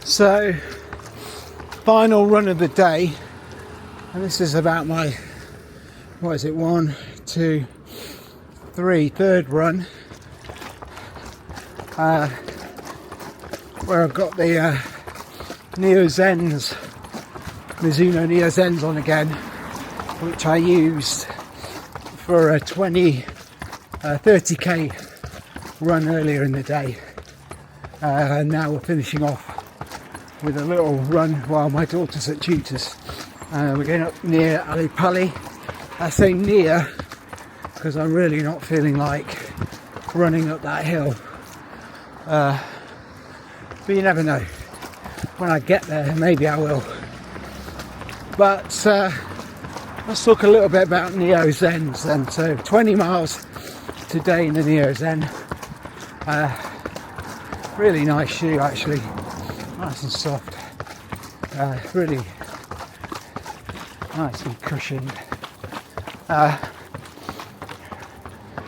So, final run of the day, and this is about my, what is it, 1, 2, 3, third run, where I've got the Neo Zens, Mizuno Neo Zens on again, which I used for a 30k run earlier in the day, and now we're finishing off with a little run while my daughter's at tutors. We're going up near Ali Pali. I say near because I'm really not feeling like running up that hill, but you never know. When I get there, maybe I will. But let's talk a little bit about Neo Zens then. So 20 miles today in the Neo Zen. Really nice shoe actually, nice and soft, really nicely cushioned.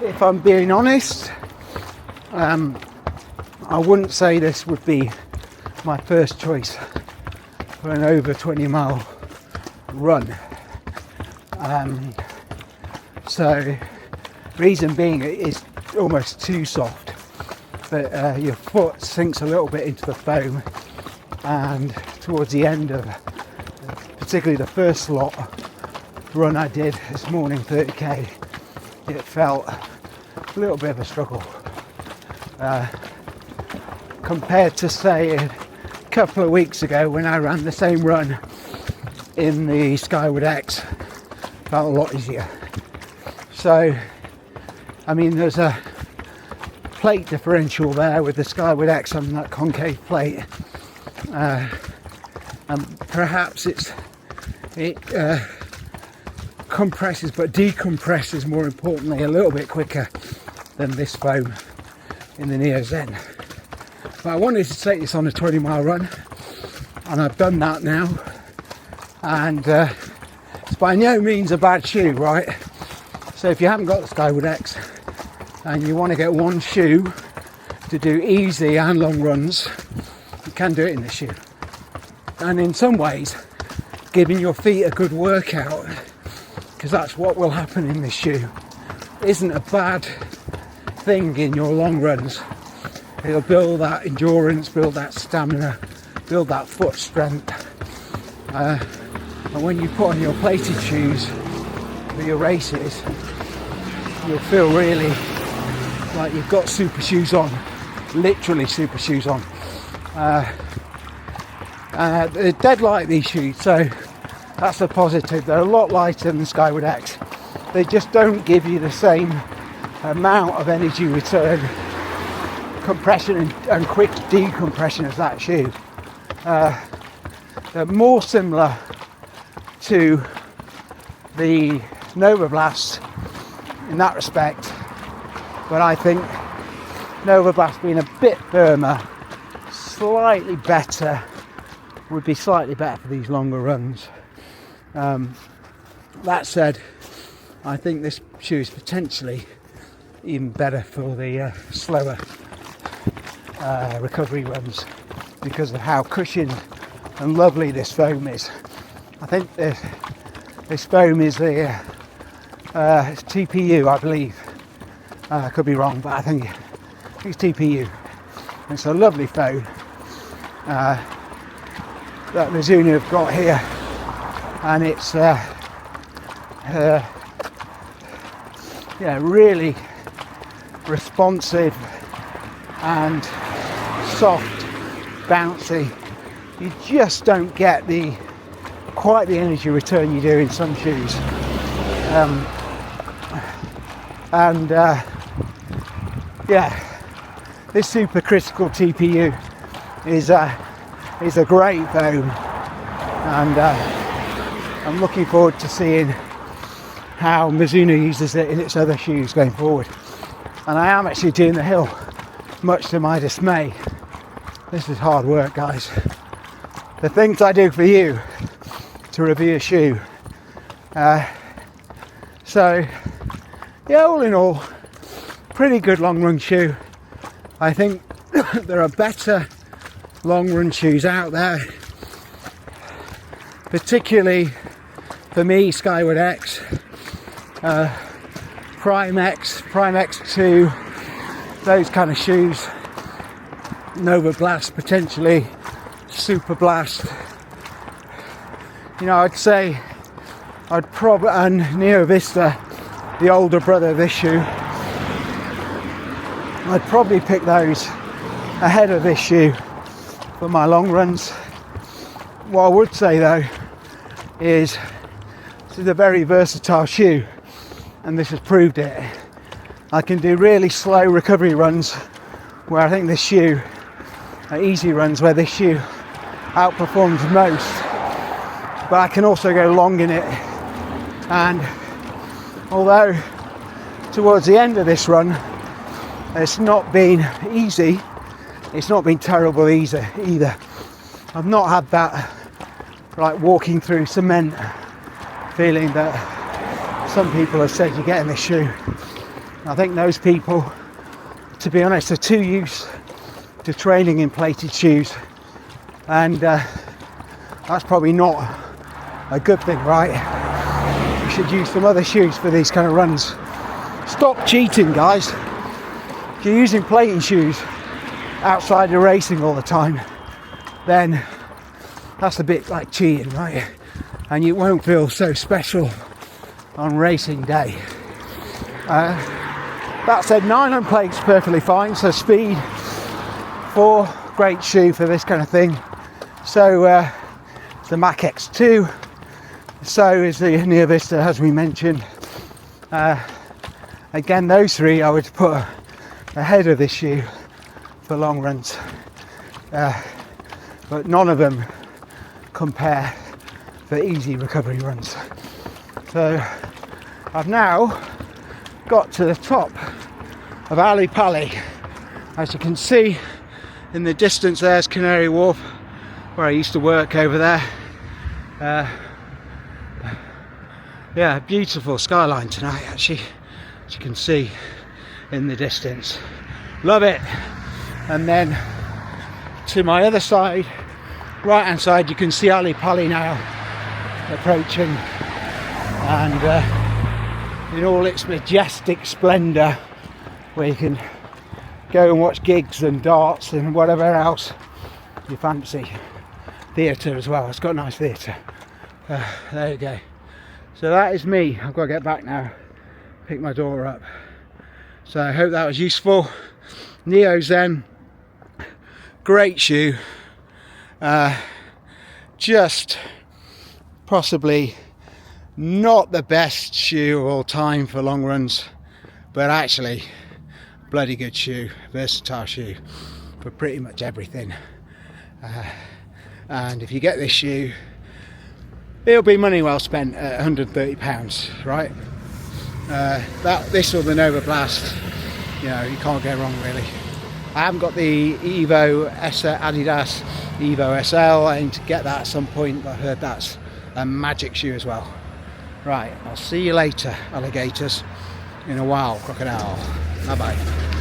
If I'm being honest, I wouldn't say this would be my first choice for an over 20 mile run. So reason being, it is almost too soft. But your foot sinks a little bit into the foam, and towards the end of particularly the first lot run I did this morning, 30k, it felt a little bit of a struggle compared to say a couple of weeks ago when I ran the same run in the Skyward X. Felt a lot easier. So I mean, there's a plate differential there with the Skyward X on that concave plate, and perhaps it compresses but decompresses, more importantly, a little bit quicker than this foam in the Neo Zen. But I wanted to take this on a 20 mile run, and I've done that now, and it's by no means a bad shoe, right? So if you haven't got the Skyward X and you want to get one shoe to do easy and long runs, you can do it in this shoe. And in some ways, giving your feet a good workout, because that's what will happen in this shoe, isn't a bad thing in your long runs. It'll build that endurance, build that stamina, build that foot strength. And when you put on your plated shoes for your races, you'll feel really like you've got super shoes on, literally super shoes on. They're dead light, these shoes, so that's a positive. They're a lot lighter than the Skyward X. They just don't give you the same amount of energy return, compression and quick decompression as that shoe. They're more similar to the Nova Blast in that respect, but I think Nova Blast being a bit firmer, slightly better, would be slightly better for these longer runs. That said, I think this shoe is potentially even better for the slower recovery runs because of how cushioned and lovely this foam is. I think this foam is the it's TPU, I believe. I could be wrong, but I think it's TPU. It's a lovely foam that Mizuno have got here, and it's really responsive and soft, bouncy. You just don't get quite the energy return you do in some shoes. This supercritical TPU is a great foam, and I'm looking forward to seeing how Mizuno uses it in its other shoes going forward. And I am actually doing the hill, much to my dismay. This is hard work, guys. The things I do for you to review a shoe. All in all, pretty good long run shoe. I think there are better long run shoes out there, particularly for me, Skyward X, Prime X, Prime X2, those kind of shoes, Nova Blast, potentially Super Blast. You know, I'd say I'd probably, and Neo Vista, the older brother of this shoe, I'd probably pick those ahead of this shoe for my long runs. What I would say though is this is a very versatile shoe, and this has proved it. I can do really slow recovery runs where I think this shoe, easy runs where this shoe outperforms most, but I can also go long in it. And although towards the end of this run it's not been easy, it's not been terrible either. I've not had that like walking through cement feeling that some people have said you get in this shoe. I think those people, to be honest, are too used to training in plated shoes, and that's probably not a good thing, right? You should use some other shoes for these kind of runs. Stop cheating, guys. If you're using plating shoes outside of racing all the time, then that's a bit like cheating, right? And you won't feel so special on racing day. That said, nylon plate's perfectly fine, so Speed 4, great shoe for this kind of thing. So the Mac X2, so is the Neo Vista, as we mentioned. Again, those three I would put ahead of this shoe for long runs, but none of them compare for easy recovery runs. So I've now got to the top of Ali Pali. As you can see in the distance, there's Canary Wharf, where I used to work over there. Yeah, beautiful skyline tonight actually, as you can see in the distance. Love it. And then to my other side, right hand side, you can see Ali Pali now approaching, and in all its majestic splendour, where you can go and watch gigs and darts and whatever else you fancy. Theatre as well, it's got a nice theatre. There you go. So that is me. I've got to get back now, pick my daughter up. So I hope that was useful. Neo Zen, great shoe. Just possibly not the best shoe of all time for long runs, but actually bloody good shoe, versatile shoe for pretty much everything. And if you get this shoe, it'll be money well spent at £130, right? This or the Nova Blast, you know, you can't go wrong really. I haven't got the Adidas Evo SL. I aim to get that at some point, but I heard that's a magic shoe as well. Right, I'll see you later, alligators. In a while, crocodile. Bye bye.